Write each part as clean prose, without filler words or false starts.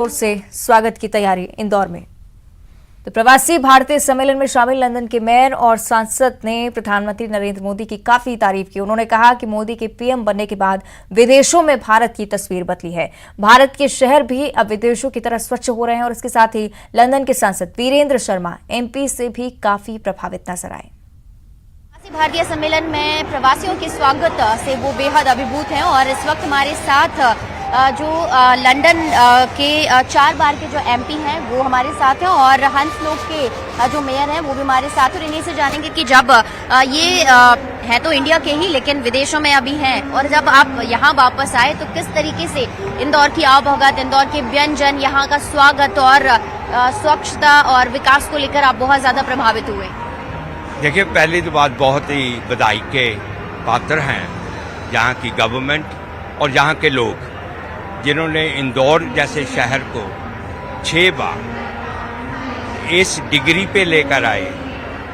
ओर से स्वागत की तैयारी इंदौर में। तो प्रवासी भारतीय सम्मेलन में शामिल लंदन के मेयर और सांसद ने प्रधानमंत्री नरेंद्र मोदी की काफी तारीफ की। उन्होंने कहा कि मोदी के पीएम बनने के बाद विदेशों में भारत की तस्वीर बदली है। भारत के शहर भी अब विदेशों की तरह स्वच्छ हो रहे हैं और इसके साथ ही लंदन के सांसद वीरेंद्र शर्मा एमपी से भी काफी प्रभावित नजर आए। भारतीय सम्मेलन में प्रवासियों के स्वागत से वो बेहद अभिभूत हैं और इस वक्त हमारे साथ जो लंदन के 4 बार के जो एमपी हैं वो हमारे साथ हैं और हंसलोक के जो मेयर हैं वो भी हमारे साथ। और इन्हीं से जानेंगे कि जब ये है तो इंडिया के ही लेकिन विदेशों में अभी हैं और जब आप यहाँ वापस आए तो किस तरीके से इंदौर की आवभगत, इंदौर के व्यंजन, यहाँ का स्वागत और स्वच्छता और विकास को लेकर आप बहुत ज्यादा प्रभावित हुए? देखिए, पहली तो बात बहुत ही बधाई के पात्र हैं यहाँ की गवर्नमेंट और यहाँ के लोग, जिन्होंने इंदौर जैसे शहर को 6 बार इस डिग्री पे लेकर आए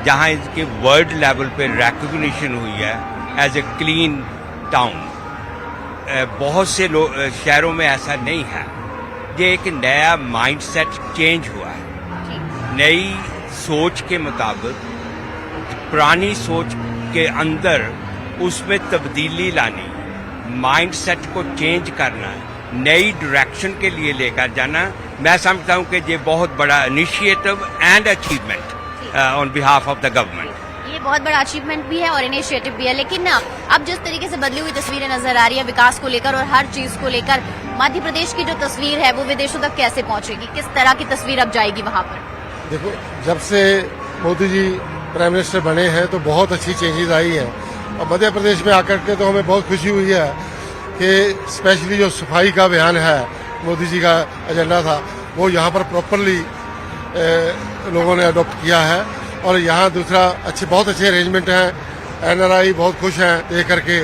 जहाँ इसकी वर्ल्ड लेवल पे रिकॉग्निशन हुई है एज ए क्लीन टाउन। बहुत से शहरों में ऐसा नहीं है। ये एक नया माइंडसेट चेंज हुआ है, नई सोच के मुताबिक पुरानी सोच के अंदर उसमें तब्दीली लानी, माइंडसेट को चेंज करना, नई डायरेक्शन के लिए लेकर जाना। मैं समझता हूं कि ये बहुत बड़ा initiative and achievement on behalf of the government. ये बहुत बड़ा अचीवमेंट भी है और इनिशिएटिव भी है, लेकिन अब जिस तरीके से बदली हुई तस्वीरें नजर आ रही है विकास को लेकर और हर चीज को लेकर, मध्य प्रदेश की जो तस्वीर है वो विदेशों तक कैसे पहुंचेगी? किस तरह की तस्वीर अब जाएगी वहां पर? देखो, जब से मोदी जी प्राइम मिनिस्टर बने हैं तो बहुत अच्छी चेंजेस आई है और मध्य प्रदेश में आकर के तो हमें बहुत खुशी हुई है कि स्पेशली जो सफाई का अभियान है, मोदी जी का एजेंडा था, वो यहाँ पर प्रॉपरली लोगों ने अडॉप्ट किया है। और यहाँ दूसरा बहुत अच्छे अरेंजमेंट हैं। एनआरआई बहुत खुश हैं देख करके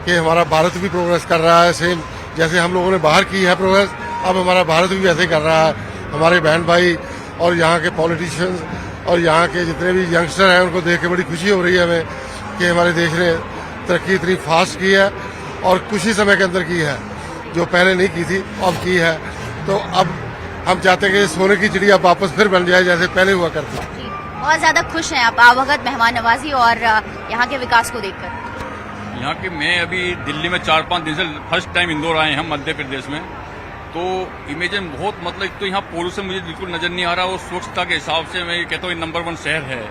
कि हमारा भारत भी प्रोग्रेस कर रहा है, सेम जैसे हम लोगों ने बाहर की है प्रोग्रेस, अब हमारा भारत भी वैसे कर रहा है। हमारे बहन भाई और यहाँ के पॉलिटिशियंस और यहाँ के जितने भी यंगस्टर हैं उनको देख के बड़ी खुशी हो रही है हमें कि हमारे देश ने तरक्की इतनी फास्ट की है और कुछ ही समय के अंदर की है, जो पहले नहीं की थी अब की है। तो अब हम चाहते हैं कि सोने की चिड़िया वापस फिर बन जाए जैसे पहले हुआ करती। बहुत ज्यादा खुश हैं आप आवभगत, मेहमान नवाजी और यहाँ के विकास को देखकर? यहाँ के मैं अभी दिल्ली में 4-5 दिन से फर्स्ट टाइम इंदौर आए हैं मध्य प्रदेश में, तो इमेजिन बहुत मतलब तो यहाँ पोल्यूशन मुझे बिल्कुल नजर नहीं आ रहा और स्वच्छता के हिसाब से मैं कहता हूँ नंबर 1 शहर है।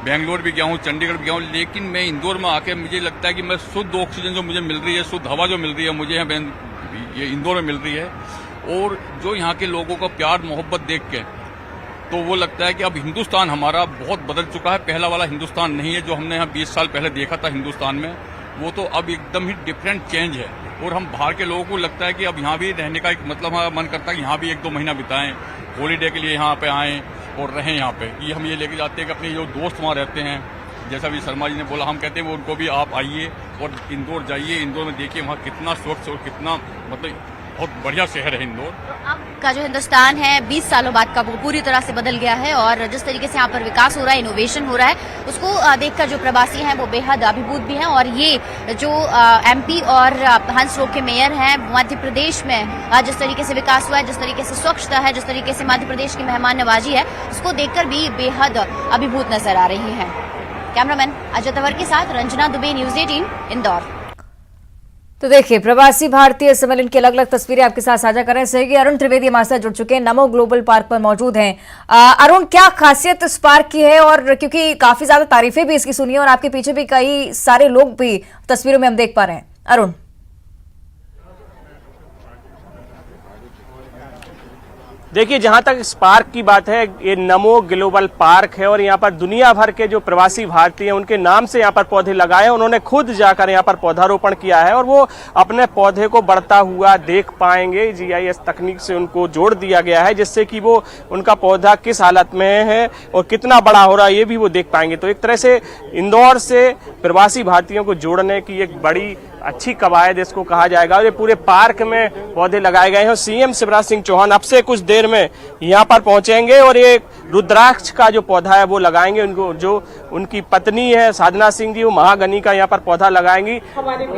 बेंगलोर भी गया हूँ, चंडीगढ़ भी गया हूँ, लेकिन मैं इंदौर में आके मुझे लगता है कि मैं शुद्ध ऑक्सीजन जो मुझे मिल रही है, शुद्ध हवा जो मिल रही है मुझे ये इंदौर में मिल रही है। और जो यहाँ के लोगों का प्यार मोहब्बत देख के तो वो लगता है कि अब हिंदुस्तान हमारा बहुत बदल चुका है। पहला वाला हिंदुस्तान नहीं है जो हमने यहाँ 20 साल पहले देखा था हिंदुस्तान में, वो तो अब एकदम ही डिफरेंट चेंज है। और हम बाहर के लोगों को लगता है कि अब यहाँ भी रहने का एक मतलब हमारा मन करता है कि यहाँ भी 1-2 महीना बिताएं, हॉलीडे के लिए यहाँ पे आएँ और रहें यहाँ पे। ये हम ये लेके जाते हैं कि अपने जो दोस्त वहाँ रहते हैं, जैसा भी शर्मा जी ने बोला, हम कहते हैं वो उनको भी आप आइए और इंदौर जाइए, इंदौर में देखिए वहाँ कितना स्वच्छ और कितना मतलब बहुत बढ़िया शहर है इंदौर। अब का जो हिंदुस्तान है 20 सालों बाद का वो पूरी तरह से बदल गया है और जिस तरीके से यहाँ पर विकास हो रहा है, इनोवेशन हो रहा है, उसको देखकर जो प्रवासी हैं वो बेहद अभिभूत भी हैं। और ये जो एमपी और हंसलोक के मेयर हैं, मध्य प्रदेश में जिस तरीके से विकास हुआ है, जिस तरीके से स्वच्छता है, जिस तरीके से मध्य प्रदेश की मेहमान नवाजी है, उसको देखकर भी बेहद अभिभूत नजर आ रही है। कैमरामैन अजय तंवर के साथ रंजना दुबे, न्यूज 18 इंदौर। तो देखिए, प्रवासी भारतीय सम्मेलन की अलग अलग तस्वीरें आपके साथ साझा कर रहे हैं। सहयोगी अरुण त्रिवेदी हमारे साथ जुड़ चुके हैं, नमो ग्लोबल पार्क पर मौजूद हैं। अरुण, क्या खासियत इस पार्क की है? और क्योंकि काफी ज्यादा तारीफें भी इसकी सुनी है और आपके पीछे भी कई सारे लोग भी तस्वीरों में हम देख पा रहे हैं। अरुण, देखिए, जहां तक इस पार्क की बात है, ये नमो ग्लोबल पार्क है और यहाँ पर दुनिया भर के जो प्रवासी भारतीय हैं उनके नाम से यहाँ पर पौधे लगाए। उन्होंने खुद जाकर यहाँ पर पौधारोपण किया है और वो अपने पौधे को बढ़ता हुआ देख पाएंगे। GIS तकनीक से उनको जोड़ दिया गया है जिससे कि वो उनका पौधा किस हालत में है और कितना बड़ा हो रहा है ये भी वो देख पाएंगे। तो एक तरह से इंदौर से प्रवासी भारतीयों को जोड़ने की एक बड़ी अच्छी कवायद इसको कहा जाएगा। और ये पूरे पार्क में पौधे लगाए गए हैं। सीएम शिवराज सिंह चौहान अब से कुछ देर में यहाँ पर पहुंचेंगे और ये रुद्राक्ष का जो पौधा है वो लगाएंगे। उनको जो उनकी पत्नी है साधना सिंह जी, वो महागनी का यहाँ पर पौधा लगाएंगी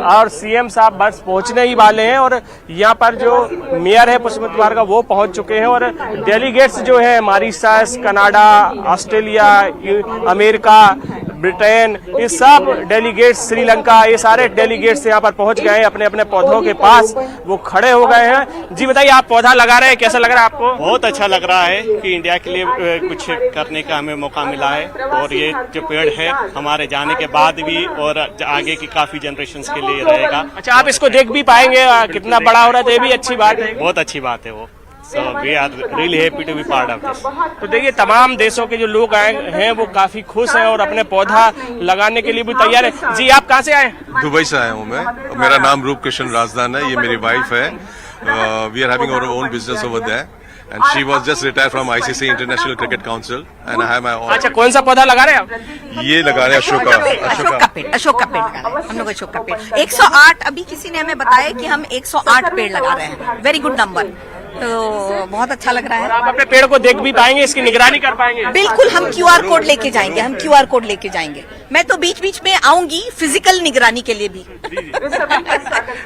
और सीएम साहब बस पहुंचने ही वाले हैं और यहाँ पर जो मेयर है पुष्पवंत कुमार का वो पहुंच चुके हैं और डेलीगेट्स जो है Mauritius, Canada, Australia, America, Britain, ये सब डेलीगेट्स, श्रीलंका, ये सारे डेलीगेट्स यहाँ पर पहुंच गए हैं अपने अपने पौधों के पास, वो खड़े हो गए हैं। जी बताइए, आप पौधा लगा रहे हैं, कैसा लग रहा है आपको? बहुत अच्छा लग रहा है कि इंडिया के लिए कुछ करने का हमें मौका मिला है और ये जो पेड़ है हमारे जाने के बाद भी और आगे की काफी जनरेशंस के लिए रहेगा। अच्छा, आप इसको देख भी पाएंगे कितना बड़ा हो रहा है, तो ये भी अच्छी बात है। बहुत अच्छी बात है वो। So we are really happy to be part of this. तो देखिए, तमाम देशों के जो लोग आए हैं वो काफी खुश हैं और अपने पौधा लगाने के लिए भी तैयार है। जी, आप कहाँ से आए? दुबई से आया हूँ मैं। मेरा नाम रूप किशन राजदान है, ये मेरी वाइफ है। We are having our own business over there and she was just retired from ICC international cricket council and I have my own. अच्छा, कौन सा पौधा लगा रहे हैं आप? ये लगा रहे हैं अशोक का पेड़। अशोक का पेड़ हम लोग अशोक का पेड़ 108, अभी किसी ने हमें बताया कि हम 108 पेड़ लगा रहे हैं। वेरी गुड नंबर, तो बहुत अच्छा लग रहा है। आप अपने पेड़ को देख भी पाएंगे, इसकी निगरानी कर पाएंगे? बिल्कुल, हम QR कोड लेके जाएंगे, हम QR कोड लेके जाएंगे। मैं तो बीच बीच में आऊंगी फिजिकल निगरानी के लिए भी।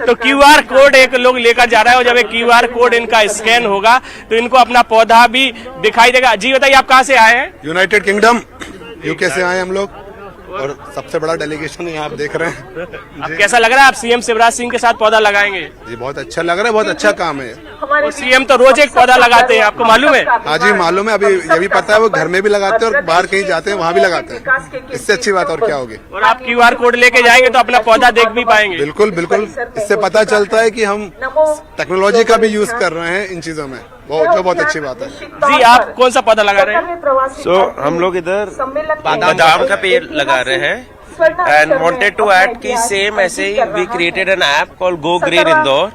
तो QR कोड एक लोग लेकर जा रहा है और जब एक QR कोड इनका स्कैन होगा तो इनको अपना पौधा भी दिखाई देगा। जी बताइए, आप कहाँ से आए हैं? यूनाइटेड किंगडम, यूके से आए हम लोग और सबसे बड़ा डेलीगेशन यहाँ आप देख रहे हैं। अब कैसा लग रहा है, आप सीएम शिवराज सिंह के साथ पौधा लगाएंगे? जी बहुत अच्छा लग रहा है, बहुत अच्छा काम है। और सीएम तो रोज एक पौधा लगाते हैं, आपको मालूम है? हाँ जी मालूम है, अभी ये भी पता है, वो घर में भी लगाते हैं और बाहर कहीं जाते हैं वहाँ भी लगाते हैं। इससे अच्छी बात और क्या होगी। और आप QR कोड लेके जाएंगे तो अपना पौधा देख भी पाएंगे? बिल्कुल बिल्कुल, इससे पता चलता है कि हम टेक्नोलॉजी का भी यूज कर रहे हैं इन चीजों में, जो बहुत अच्छी बात है। जी, आप कौन सा पौधा लगा रहे हैं? हम लोग इधर बादाम का पेड़ लगा रहे हैं एंड वांटेड टू ऐड कि सेम ऐसे ही we created an app called go green Indore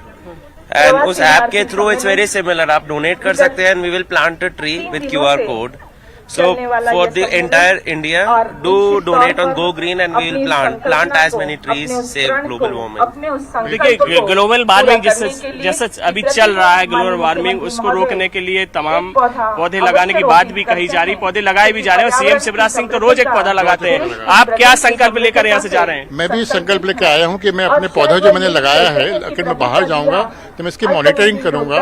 and उस ऐप के थ्रू इट्स वेरी सिमिलर, आप डोनेट कर सकते हैं and we will plant a tree with QR कोड। So for the entire India, do donate on Go Green and we will plant as many trees, save global warming. देखिए, global warming जैसे अभी चल रहा है, ग्लोबल वार्मिंग उसको रोकने के लिए तमाम पौधे लगाने की बात भी कही जा रही, पौधे लगाए भी जा रहे हैं और सीएम शिवराज सिंह तो रोज एक पौधा लगाते हैं। आप क्या संकल्प लेकर यहाँ से जा रहे हैं? मैं भी संकल्प लेकर आया हूँ कि मैं अपने पौधा जो मैंने लगाया है, अगर मैं बाहर जाऊंगा तो मैं इसकी मॉनिटरिंग करूंगा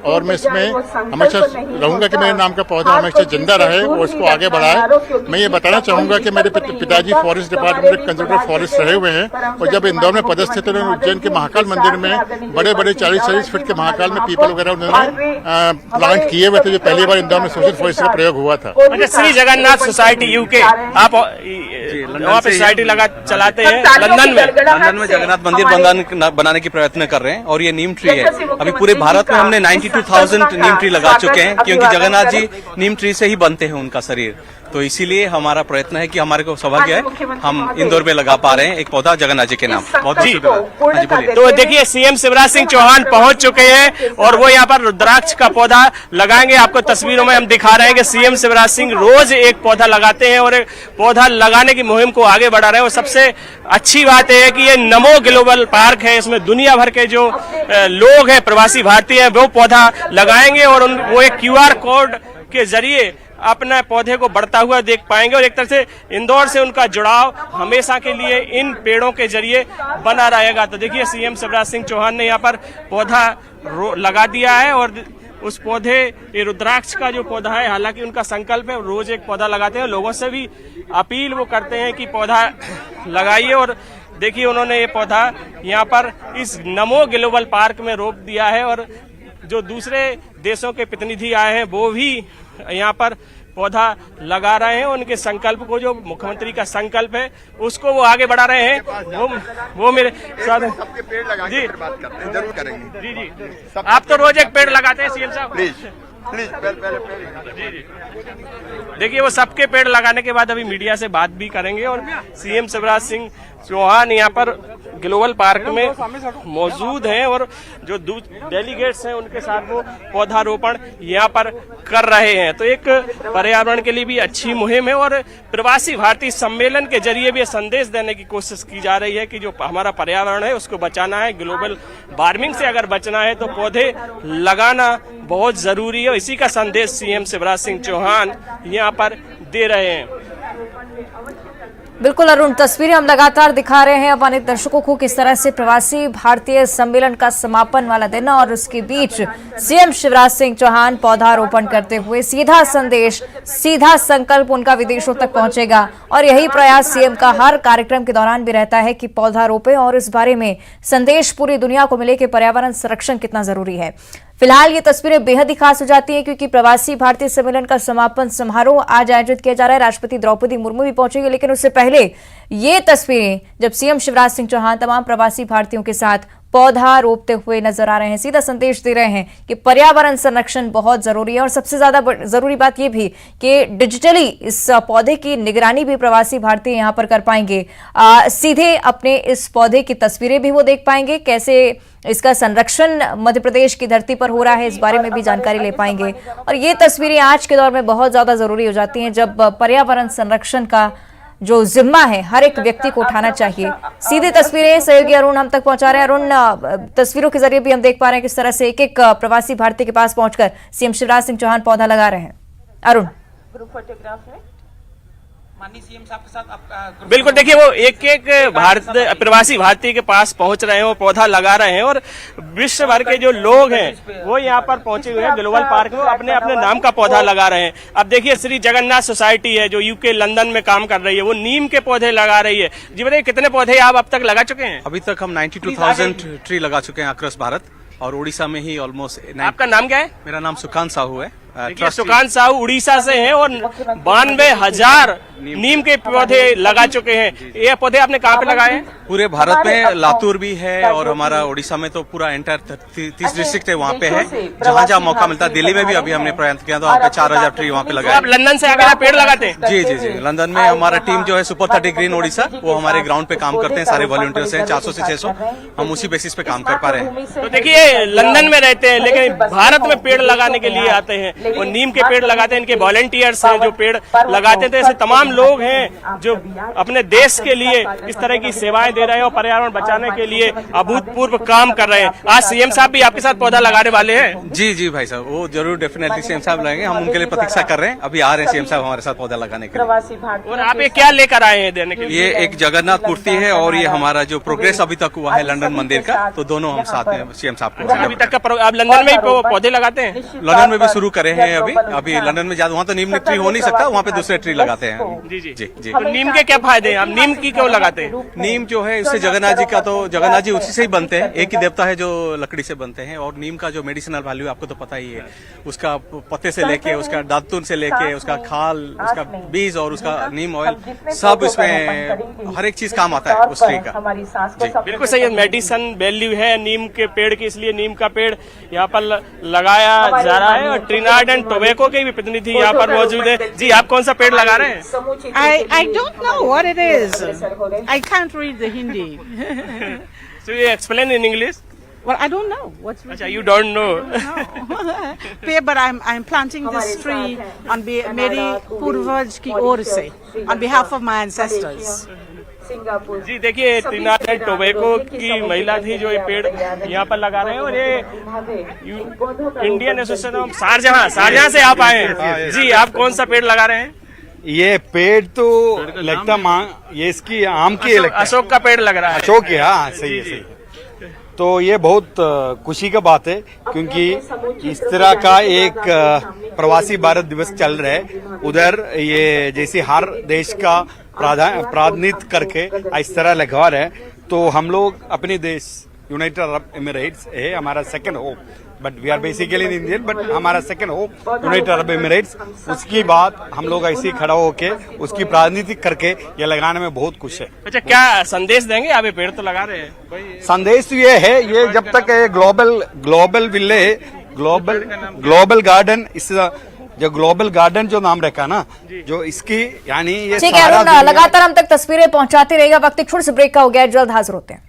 और मैं इसमें हमेशा रहूंगा कि मेरे नाम का पौधा हमेशा जिंदा रहे और उसको आगे बढ़ाए। मैं ये बताना चाहूंगा कि मेरे पिताजी फॉरेस्ट डिपार्टमेंट में कंजर्वेटर फॉरेस्ट रहे हुए हैं और जब इंदौर में पदस्थ थे तो उन्होंने उज्जैन के महाकाल मंदिर में बड़े बड़े 40-40 फीट के महाकाल में पीपल वगैरह उन्होंने प्लांट किए हुए थे, जो पहली बार इंदौर में सोशल फॉरेस्ट का प्रयोग हुआ था। अच्छा, श्री जगन्नाथ सोसाइटी यूके, आप वहाँ पे सोसाइटी लगा चलाते हैं लंदन में जगन्नाथ मंदिर बनाने की प्रयत्न कर रहे हैं और ये नीम ट्री है। अभी पूरे भारत में हमने 92,000 नीम ट्री लगा चुके हैं क्योंकि जगन्नाथ जी नीम ट्री से ही बनते हैं उनका शरीर, तो इसीलिए हमारा प्रयत्न है कि हमारे को सौभाग्य है हम इंदौर में लगा पा रहे हैं एक पौधा जगन्नाथ जी के नाम। बहुत जी बोलिए। तो देखिए, सीएम शिवराज सिंह चौहान पहुंच चुके हैं और वो यहाँ पर रुद्राक्ष का पौधा लगाएंगे। आपको तस्वीरों में हम दिखा रहे हैं कि सीएम शिवराज सिंह रोज एक पौधा लगाते हैं और एक पौधा लगाने की मुहिम को आगे बढ़ा रहे हैं। और सबसे अच्छी बात है कि ये नमो ग्लोबल पार्क है, इसमें दुनिया भर के जो लोग हैं, प्रवासी भारतीय हैं, वो पौधा लगाएंगे और वो एक QR कोड के जरिए अपने पौधे को बढ़ता हुआ देख पाएंगे और एक तरह से इंदौर से उनका जुड़ाव हमेशा के लिए इन पेड़ों के जरिए बना रहेगा। तो देखिए, सीएम शिवराज सिंह चौहान ने यहाँ पर पौधा लगा दिया है और उस पौधे, ये रुद्राक्ष का जो पौधा है, हालांकि उनका संकल्प है रोज एक पौधा लगाते हैं। लोगों से भी अपील वो करते हैं कि पौधा लगाइए और देखिए, उन्होंने ये पौधा यहाँ पर इस नमो ग्लोबल पार्क में रोप दिया है और जो दूसरे देशों के प्रतिनिधि आए हैं वो भी यहाँ पर पौधा लगा रहे हैं। उनके संकल्प को, जो मुख्यमंत्री का संकल्प है, उसको वो आगे बढ़ा रहे हैं। वो मेरे साथ सबके पेड़ लगाने की बात करते हैं, जरूर करेंगे। जी जी, आप तो रोज एक पेड़ लगाते हैं सीएम साहब। प्लीज जी। देखिए, वो सबके पेड़ लगाने के बाद अभी मीडिया से बात भी करेंगे और सीएम शिवराज सिंह चौहान यहाँ पर ग्लोबल पार्क में मौजूद हैं और जो डेलीगेट्स हैं उनके साथ वो पौधारोपण यहाँ पर कर रहे हैं। तो एक पर्यावरण के लिए भी अच्छी मुहिम है और प्रवासी भारतीय सम्मेलन के जरिए भी संदेश देने की कोशिश की जा रही है कि जो हमारा पर्यावरण है उसको बचाना है, ग्लोबल वार्मिंग से अगर बचना है तो पौधे लगाना बहुत जरूरी है। और इसी का संदेश सीएम शिवराज सिंह चौहान यहाँ पर दे रहे हैं। बिल्कुल अरुण, तस्वीरें हम लगातार दिखा रहे हैं हमारे दर्शकों को किस तरह से प्रवासी भारतीय सम्मेलन का समापन वाला दिन और उसके बीच सीएम शिवराज सिंह चौहान पौधारोपण करते हुए सीधा संदेश, सीधा संकल्प उनका विदेशों तक पहुंचेगा। और यही प्रयास सीएम का हर कार्यक्रम के दौरान भी रहता है कि पौधा रोपे और इस बारे में संदेश पूरी दुनिया को मिले कि पर्यावरण संरक्षण कितना जरूरी है। फिलहाल ये तस्वीरें बेहद ही खास हो जाती हैं क्योंकि प्रवासी भारतीय सम्मेलन का समापन समारोह आज आयोजित किया जा रहा है। राष्ट्रपति द्रौपदी मुर्मू भी पहुंचेंगे, लेकिन उससे पहले ये तस्वीरें जब सीएम शिवराज सिंह चौहान तमाम प्रवासी भारतीयों के साथ पौधा रोपते हुए नजर आ रहे हैं, सीधा संदेश दे रहे हैं कि पर्यावरण संरक्षण बहुत जरूरी है। और सबसे ज्यादा जरूरी बात यह भी कि डिजिटली इस पौधे की निगरानी भी प्रवासी भारतीय यहां पर कर पाएंगे। सीधे अपने इस पौधे की तस्वीरें भी वो देख पाएंगे, कैसे इसका संरक्षण मध्य प्रदेश की धरती पर हो रहा है, इस बारे में भी जानकारी ले पाएंगे। और ये तस्वीरें आज के दौर में बहुत ज्यादा जरूरी हो जाती हैं जब पर्यावरण संरक्षण का जो जिम्मा है हर एक व्यक्ति को उठाना चाहिए। सीधी तस्वीरें सहयोगी अरुण हम तक पहुंचा रहे हैं। अरुण, तस्वीरों के जरिए भी हम देख पा रहे हैं किस तरह से एक एक प्रवासी भारतीय के पास पहुंचकर सीएम शिवराज सिंह चौहान पौधा लगा रहे हैं। अरुण, ग्रुप फोटोग्राफ है माननीय सीएम साहब के साथ आपका। बिल्कुल, देखिए वो एक एक प्रवासी भारतीय के पास पहुंच रहे हैं और पौधा लगा रहे हैं। और विश्व भर के जो लोग हैं वो यहाँ पर पहुंचे हुए हैं ग्लोबल पार्क में, अपने अपने नाम का पौधा लगा रहे हैं। अब देखिए श्री जगन्नाथ सोसाइटी है जो यूके लंदन में काम कर रही है, वो नीम के पौधे लगा रही है। जी बताइए, कितने पौधे आप अब तक लगा चुके हैं? अभी तक हम 92,000 ट्री लगा चुके हैं अक्रॉस भारत, और उड़ीसा में ही ऑलमोस्ट। आपका नाम क्या है? मेरा नाम सुकांत साहू है। सुकांत साहू उड़ीसा से हैं और 92,000 नीम के पौधे लगा चुके हैं। ये पौधे आपने कहाँ पे लगाए हैं? पूरे भारत में, लातूर भी है और हमारा उड़ीसा में तो पूरा एंटायर 30 डिस्ट्रिक्ट है, वहाँ पे है। जहाँ जहाँ मौका मिलता है, दिल्ली में भी अभी हमने प्रयास किया तो वहाँ पे 4,000 ट्री वहाँ पे लगाए। आप लंदन से आकर पेड़ लगाते हैं? जी जी जी, लंदन में हमारा टीम जो है सुपर 30 ग्रीन ओडिशा, वो हमारे ग्राउंड पे काम करते हैं। सारे वॉलंटियर्स हैं, 400 से 600, हम उसी बेसिस पे काम कर पा रहे हैं। तो देखिए लंदन में रहते हैं लेकिन भारत में पेड़ लगाने के लिए आते हैं और नीम के पेड़ लगाते हैं। इनके वॉलंटियर्स हैं जो पेड़ लगाते हैं। तो ऐसे तमाम लोग हैं जो अपने देश के लिए इस तरह की सेवाएं दे रहे हैं और पर्यावरण बचाने के लिए अभूतपूर्व काम कर रहे हैं। आज सीएम साहब भी आपके साथ पौधा लगाने वाले हैं? जी जी भाई साहब, वो जरूर डेफिनेटली सीएम साहब लगाएंगे। हम उनके लिए प्रतीक्षा कर रहे हैं, अभी आ रहे हैं सीएम साहब हमारे साथ पौधा लगाने के लिए। और आप ये क्या लेकर आए हैं देने के लिए? ये एक जगन्नाथ मूर्ति है और ये हमारा जो प्रोग्रेस अभी तक हुआ है लंदन मंदिर का, तो दोनों हम साथ में सीएम साहब को। अभी तक का आप लंदन में ही पौधे लगाते हैं? लंदन में भी शुरू करे हैं अभी लंदन में ज्यादा, वहाँ तो नीम ट्री हो नहीं सकता, वहाँ पे दूसरे ट्री लगाते हैं। जी जी जी जी। तो नीम के क्या फायदे हैं? आप नीम की क्यों लगाते हैं? नीम जो है उससे जगन्नाथ जी का, तो जगन्नाथ जी उसी से ही बनते हैं, एक ही देवता है जो लकड़ी से बनते हैं। और नीम का जो मेडिसिनल वैल्यू आपको तो पता ही है, उसका पत्ते से लेके, उसका दातुन से लेके, उसका खाल, उसका बीज और उसका नीम ऑयल, सब इसमें हर एक चीज काम आता है उस ट्री का। बिल्कुल सही है, मेडिसन वैल्यू है नीम के पेड़ की, इसलिए नीम का पेड़ यहाँ पर लगाया जा रहा है। और ट्रिनिडाद एंड टोबैको के भी प्रतिनिधि यहाँ पर मौजूद है। जी, आप कौन सा पेड़ लगा रहे हैं? I don't know what it is. I can't read the Hindi. So you explain in English? Well, I don't know what's. अच्छा, you don't know. But I'm planting this tree on मेरी पूर्वज की ओर से, on behalf of my ancestors. जी देखिए, Trinidad and tobacco की महिला थी जो ये पेड़ यहाँ पर लगा रहे हैं। और ये इंडियन एसोसिएशन ऑफ शारजहां से आप आए हैं। जी, आप कौन सा पेड़ लगा रहे हैं? ये पेड़ तो लगता ये इसकी आम की अशोक का पेड़ लग रहा है। अशोक है, हाँ सही है, सही। तो ये बहुत खुशी का बात है क्योंकि इस तरह का एक प्रवासी भारत दिवस चल रहा है। उधर ये जैसे हर देश का प्राधिनिधित्व करके इस तरह लगा रहे हैं, तो हम लोग अपने देश यूनाइटेड अरब एमिरेट्स है हमारा second hope, but we are basically in Indian, but हमारा second hope United Arab Emirates. उसकी बात हम लोग ऐसे ही खड़ा होके उसकी प्राधिनिधित्व करके ये लगाने में बहुत खुश है। अच्छा, क्या संदेश देंगे? आप ये पेड़ तो लगा रहे हैं। संदेश तो ये है, ये जब तक ग्लोबल विलेज, ग्लोबल गार्डन, इस जो ग्लोबल गार्डन जो नाम रखा ना, जो इसकी यानी ये ठीक है, लगातार हम तक तस्वीरें पहुंचाते रहेगा। वक्त एक छोटे से ब्रेक का हो गया, जल्द हाजिर होते हैं।